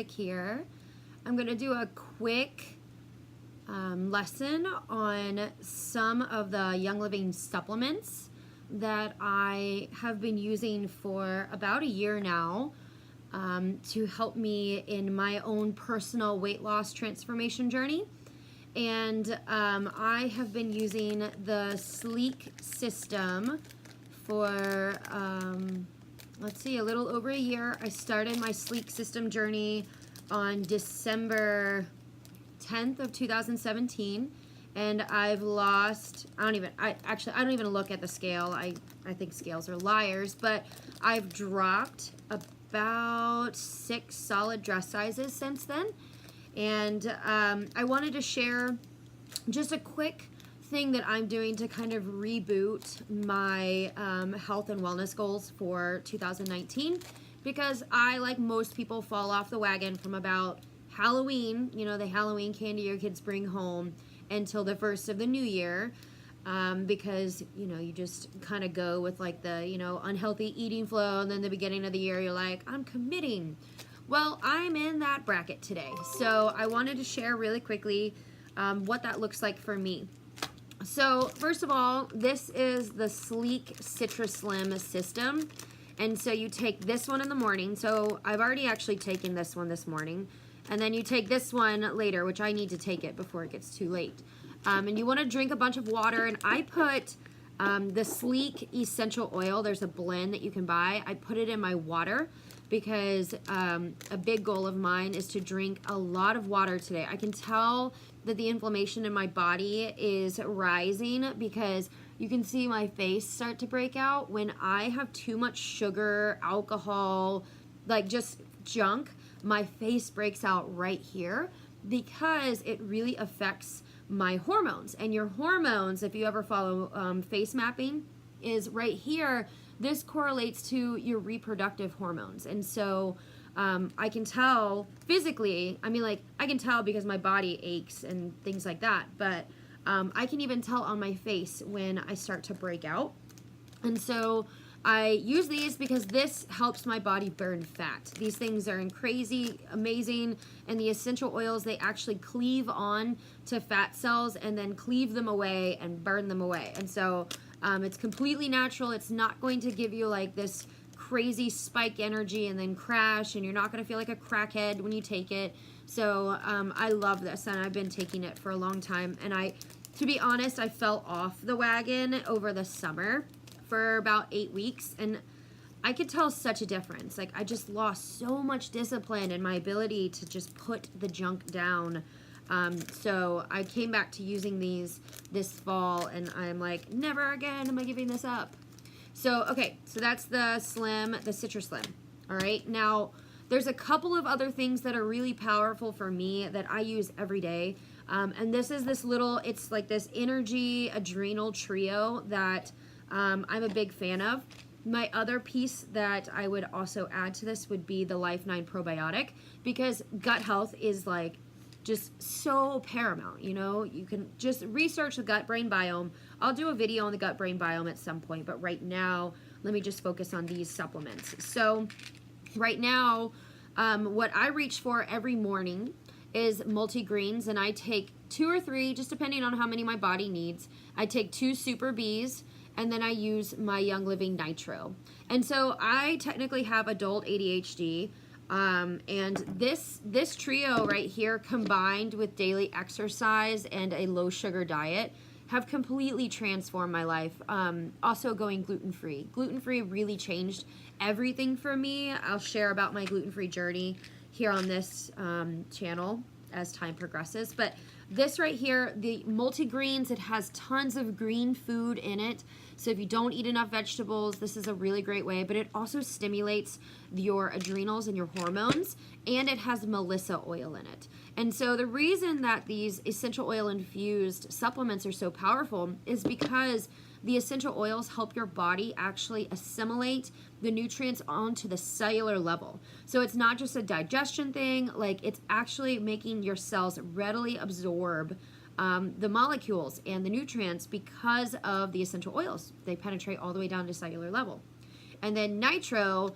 stick here. I'm going to do a quick lesson on some of the Young Living supplements that I have been using for about a year now to help me in my own personal weight loss transformation journey. And I have been using the Sleek system for, let's see, a little over a year. I started my Sleek system journey on December 10th of 2017, and I've lost, I don't even look at the scale. I think scales are liars, but I've dropped about 6 solid dress sizes since then. And I wanted to share just a quick thing that I'm doing to kind of reboot my health and wellness goals for 2019, because I, like most people, fall off the wagon from about Halloween, you know, the Halloween candy your kids bring home, until the first of the new year, because, you know, you just kind of go with like the, you know, unhealthy eating flow, and then the beginning of the year you're like, I'm committing. Well, I'm in that bracket today, so I wanted to share really quickly what that looks like for me. So first of all, this is the Sleek Citrus Slim system, and so you take this one in the morning. So I've already actually taken this one this morning, and then you take this one later, which I need to take it before it gets too late. And you want to drink a bunch of water, and I put the Sleek essential oil. There's a blend that you can buy. I put it in my water because a big goal of mine is to drink a lot of water today. I can tell that the inflammation in my body is rising because you can see my face start to break out when I have too much sugar, alcohol, like just junk. My face breaks out right here because it really affects my hormones. And your hormones, if you ever follow face mapping, is right here. This correlates to your reproductive hormones. And so I can tell physically, I mean, like, I can tell because my body aches and things like that, but I can even tell on my face when I start to break out. And so I use these because this helps my body burn fat. These things are crazy, amazing, and the essential oils, they actually cleave on to fat cells and then cleave them away and burn them away. And so it's completely natural. It's not going to give you like this crazy spike energy and then crash, and you're not going to feel like a crackhead when you take it. So I love this, and I've been taking it for a long time. And to be honest, I fell off the wagon over the summer for about 8 weeks, and I could tell such a difference. Like, I just lost so much discipline and my ability to just put the junk down. So I came back to using these this fall, and I'm like, never again am I giving this up. So, okay, so that's the Citrus Slim. All right, now there's a couple of other things that are really powerful for me that I use every day. And this is this little, it's like this energy adrenal trio that I'm a big fan of. My other piece that I would also add to this would be the Life 9 probiotic, because gut health is like just so paramount. You know, you can just research the gut-brain biome. I'll do a video on the gut-brain biome at some point, but right now, let me just focus on these supplements. So right now, what I reach for every morning is multi-greens, and I take 2 or 3, just depending on how many my body needs. I take 2 Super Bs, and then I use my Young Living Nitro. And so I technically have adult ADHD, and this trio right here, combined with daily exercise and a low sugar diet, have completely transformed my life. Also going gluten-free. Gluten-free really changed everything for me. I'll share about my gluten-free journey here on this channel as time progresses. But this right here, the multi-greens, it has tons of green food in it. So if you don't eat enough vegetables, this is a really great way. But it also stimulates your adrenals and your hormones, and it has Melissa oil in it. And so the reason that these essential oil infused supplements are so powerful is because the essential oils help your body actually assimilate the nutrients onto the cellular level. So it's not just a digestion thing, like it's actually making your cells readily absorb the molecules and the nutrients because of the essential oils. They penetrate all the way down to cellular level. And then nitro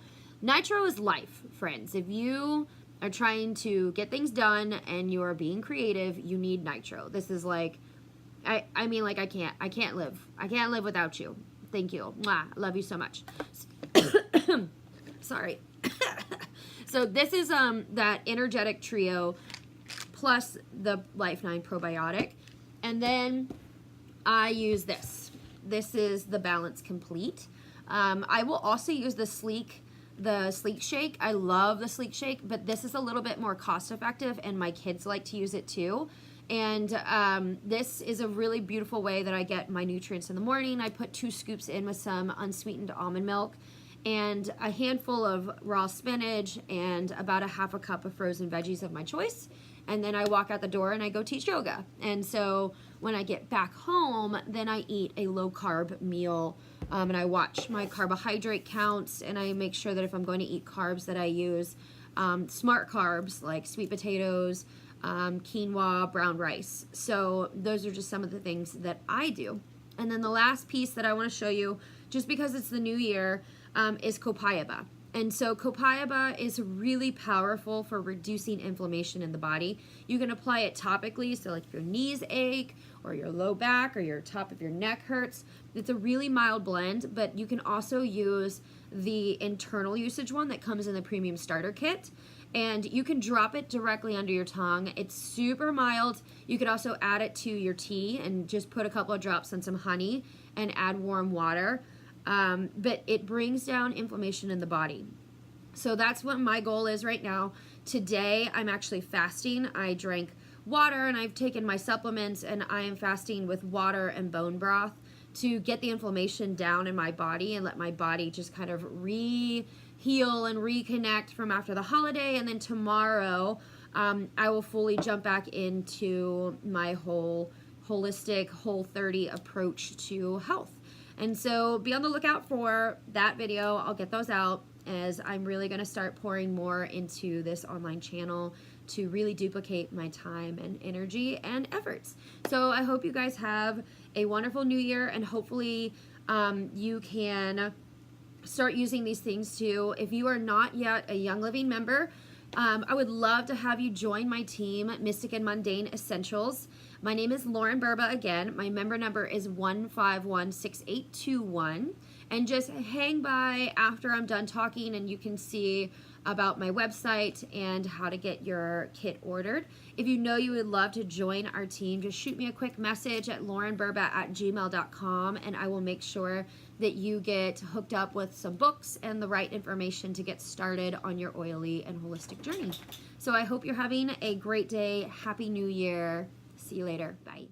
is life, friends. If you are trying to get things done and you are being creative, you need nitro. This is like, I mean, like, I can't live without you. Thank you. Mwah. I love you so much. Sorry. So this is that energetic trio plus the Life 9 probiotic. And then I use this. This is the Balance Complete. I will also use the Sleek Shake. I love the Sleek Shake, but this is a little bit more cost effective and my kids like to use it too. And this is a really beautiful way that I get my nutrients in the morning. I put 2 scoops in with some unsweetened almond milk and a handful of raw spinach and about a half a cup of frozen veggies of my choice. And then I walk out the door and I go teach yoga. And so when I get back home, then I eat a low carb meal and I watch my carbohydrate counts and I make sure that if I'm going to eat carbs that I use smart carbs like sweet potatoes, quinoa, brown rice. So those are just some of the things that I do. And then the last piece that I want to show you, just because it's the new year, is copaiba. And so copaiba is really powerful for reducing inflammation in the body. You can apply it topically, so like if your knees ache or your low back or your top of your neck hurts. It's a really mild blend, but you can also use the internal usage one that comes in the premium starter kit. And you can drop it directly under your tongue. It's super mild. You could also add it to your tea and just put a couple of drops on some honey and add warm water. But it brings down inflammation in the body. So that's what my goal is right now. Today, I'm actually fasting. I drank water and I've taken my supplements and I am fasting with water and bone broth to get the inflammation down in my body and let my body just kind of heal and reconnect from after the holiday. And then tomorrow, I will fully jump back into my holistic Whole30 approach to health. And so be on the lookout for that video. I'll get those out as I'm really going to start pouring more into this online channel to really duplicate my time and energy and efforts. So I hope you guys have a wonderful new year and hopefully you can start using these things too. If you are not yet a Young Living member, I would love to have you join my team, Mystic and Mundane Essentials. My name is Lauren Burba again. My member number is 1516821. And just hang by after I'm done talking and you can see about my website and how to get your kit ordered. If you know you would love to join our team, just shoot me a quick message at laurenburba@gmail.com and I will make sure that you get hooked up with some books and the right information to get started on your oily and holistic journey. So I hope you're having a great day. Happy New Year. See you later. Bye.